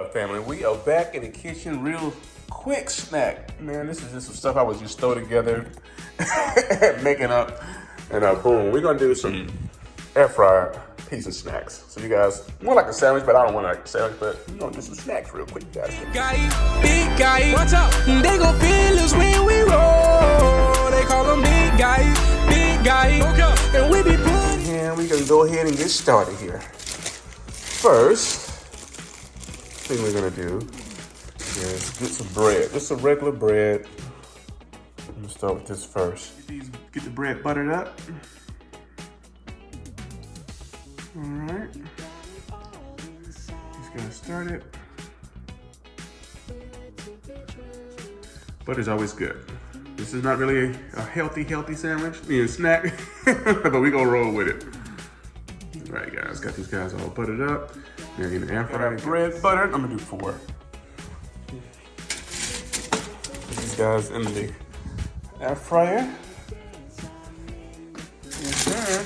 up, family? We are back in the kitchen, real quick snack. Man, this is just some stuff I was just throw together, making up, and boom, we're gonna do some air fryer pizza snacks. So you guys, more like a sandwich, but I don't want like a sandwich, but we're gonna do some snacks real quick, guys. Big guy, watch out. They gon' feel us when we roll. They call them big guy, and we be putting. And we're gonna go ahead and get started here. First thing we're gonna do is get some bread, just some regular bread. I'm gonna start with this first. Get the bread buttered up. All right, just gonna start it. Butter's always good. This is not really a healthy sandwich, snack, but we gonna roll with it. All right, guys, got these guys all buttered up. Now in the air fryer, bread buttered. I'm gonna do 4. Put these guys in the air fryer. Yes, sir.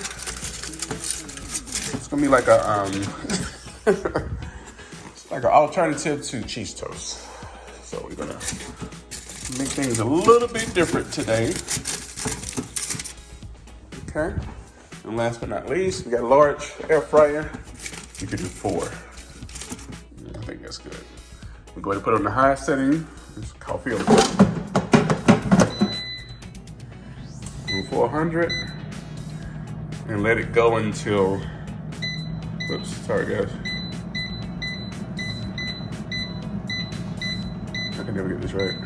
It's gonna be like a it's like an alternative to cheese toast. So we're gonna make things a little bit different today. Okay. And last but not least, we got a large air fryer. You could do 4. I think that's good. We're going to put it on the high setting. It's coffee over 400 and let it go until, oops, sorry guys. I can never get this right.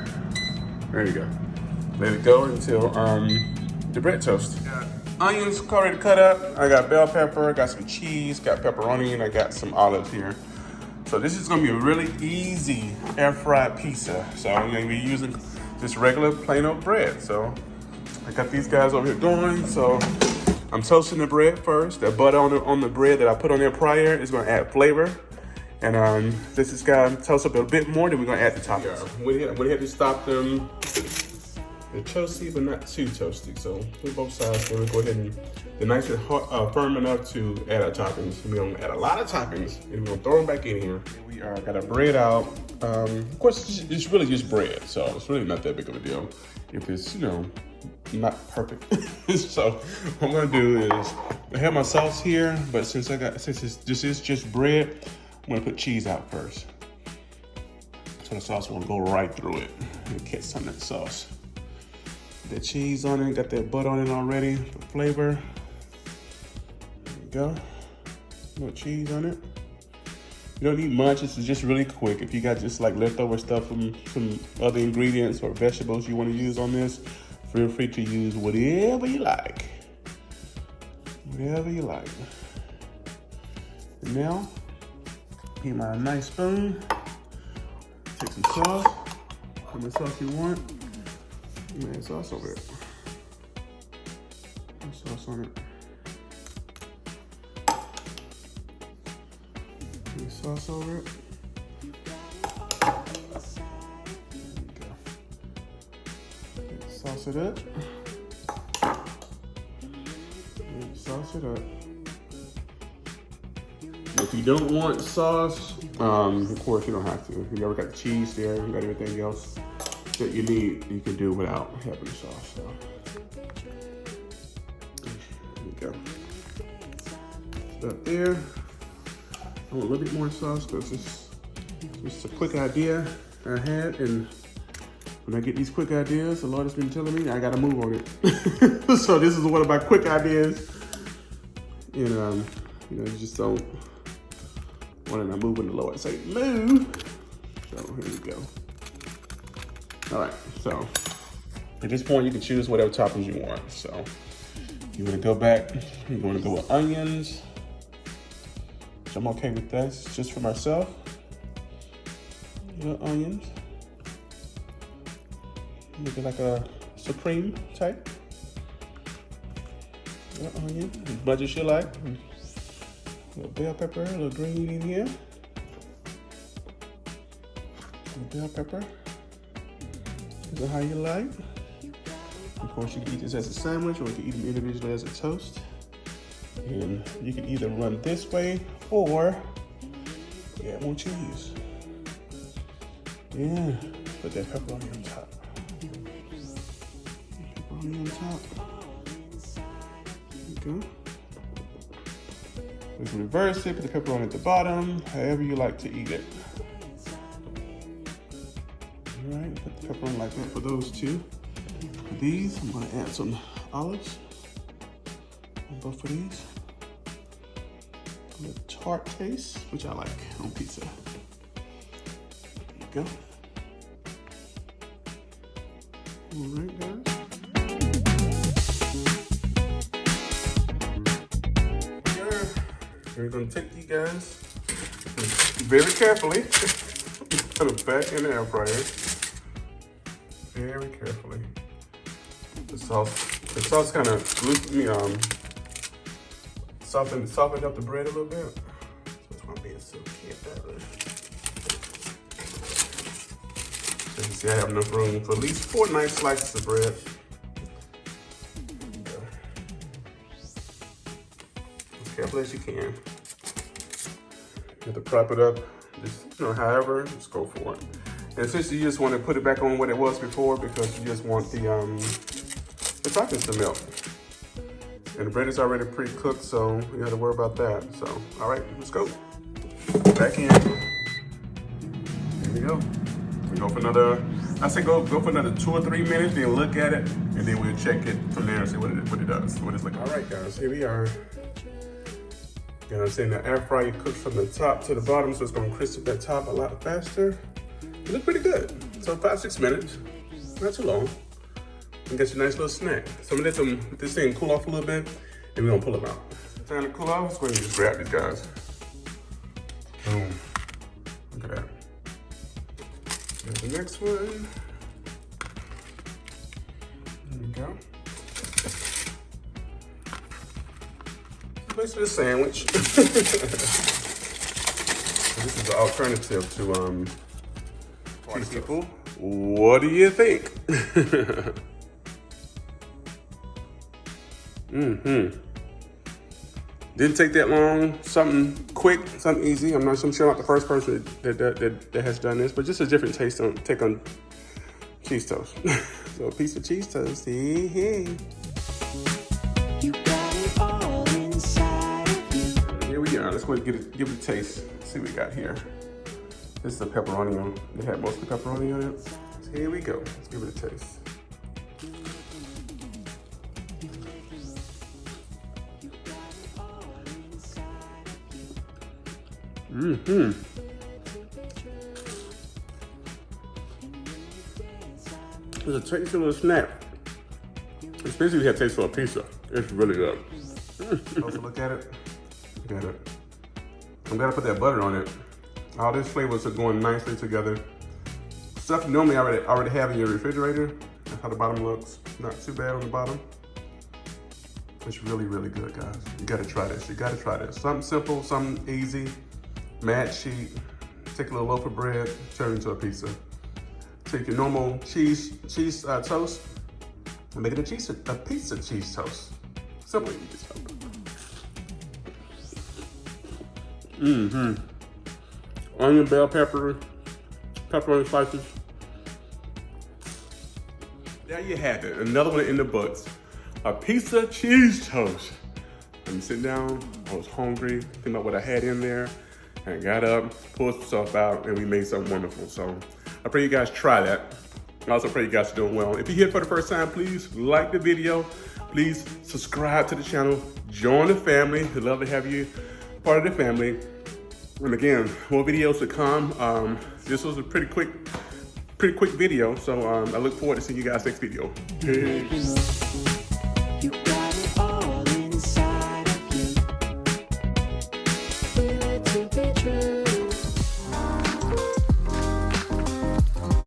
There you go. Let it go until the bread toast. Onions already cut up. I got bell pepper, got some cheese, got pepperoni, and I got some olives here. So this is gonna be a really easy air fried pizza. So I'm gonna be using just regular plain old bread. So I got these guys over here going. So I'm toasting the bread first. The butter on the bread that I put on there prior is gonna add flavor. And this is gonna toast up a bit more, then we're gonna add the toppings. We had to stop them. They're toasty, but not too toasty. So do both sides. Then we go ahead and they're nice and hot, firm enough to add our toppings. We're gonna add a lot of toppings, and we're gonna throw them back in here. We got our bread out. Of course, it's really just bread, so it's really not that big of a deal if it's not perfect. So what I'm gonna do is I have my sauce here, but since this is just bread, I'm gonna put cheese out first. So the sauce will go right through it and catch some of that sauce. The cheese on it, got that butter on it already for flavor. There you go. A little cheese on it. You don't need much, this is just really quick. If you got just like leftover stuff from some other ingredients or vegetables you want to use on this, feel free to use whatever you like. Whatever you like. And now, get my nice spoon. Take some sauce. How much sauce you want. Man, sauce over it. Put sauce on it. Put sauce over it. There you go. Sauce it up. Sauce it up. If you don't want sauce, of course you don't have to. You already got the cheese there, you got everything else that you need, you can do without having the sauce. So there you go. Up there. I want a little bit more sauce because it's just a quick idea I had, and when I get these quick ideas, the Lord has been telling me I gotta move on it. So this is one of my quick ideas, and you just don't want to not move when the Lord say move. So here we go. All right, so at this point, you can choose whatever toppings you want. So you want to go back, you want to go with onions, which I'm okay with that. It's just for myself. Little onions. Make it like a supreme type. Little onion, as much as you like. A little bell pepper, a little green in here. A little bell pepper. Is that how you like? Of course, you can eat this as a sandwich, or you can eat them individually as a toast. And you can either run this way or add more cheese. Yeah, put that pepperoni on top. Pepperoni on top. There you go. We can reverse it, put the pepperoni at the bottom, however you like to eat it. All right, put the pepperoni like that for those two. For these, I'm gonna add some olives on both of these. A little tart taste, which I like on pizza. There you go. All right, guys. We're gonna take you guys very carefully, put them back in the air fryer. Very carefully. The sauce kind of softened up the bread a little bit. So it's gonna be silky at that way. So you see I have enough room for at least 4 nice slices of bread. As carefully as you can. You have to prop it up, just, however, just go for it. And essentially you just want to put it back on what it was before because you just want the toppings to melt. And the bread is already pre-cooked, so you don't have to worry about that. So, all right, let's go. Back in. Here we go. We go for another, I say go for another 2 or 3 minutes, then look at it, and then we'll check it from there and see what it does, what it's like. All right, guys, here we are. You know what I'm saying? The air fryer cooks from the top to the bottom, so it's gonna crisp that top a lot faster. It looks pretty good. So 5-6 minutes, not too long. And get your nice little snack. So I'm gonna let this thing cool off a little bit, and we're gonna pull them out. Time to cool off, let's go ahead and just grab these guys. Boom. Look at that. There's the next one. There we go. Basically a sandwich. So this is the alternative to cheese people. What do you think? Didn't take that long. Something quick, something easy. I'm sure I'm not the first person that has done this, but just a different take on cheese toast. So a piece of cheese toast. Hey. You got it all inside of you. Here we are. Let's go ahead and give it a taste. Let's see what we got here. This is the pepperoni on. They had most of the pepperoni on it. So here we go. Let's give it a taste. It's a tasty little snack. Especially if you have taste for a pizza. It's really good. Also look at it. Look at it. I'm glad I put that butter on it. All these flavors are going nicely together. Stuff you normally already have in your refrigerator. That's how the bottom looks. Not too bad on the bottom. It's really, really good, guys. You gotta try this. You gotta try this. Something simple, something easy. Mad sheet. Take a little loaf of bread, turn it into a pizza. Take your normal cheese toast and make it a pizza cheese toast. Simple, you just onion, bell pepper, pepperoni slices. There you have it. Another one in the books. A pizza cheese toast. I'm sitting down. I was hungry. Think about what I had in there. And I got up, pulled some stuff out, and we made something wonderful. So I pray you guys try that. I also pray you guys are doing well. If you're here for the first time, please like the video. Please subscribe to the channel. Join the family. We'd love to have you part of the family. And again, more videos to come. This was a pretty quick video. So I look forward to seeing you guys next video. Peace.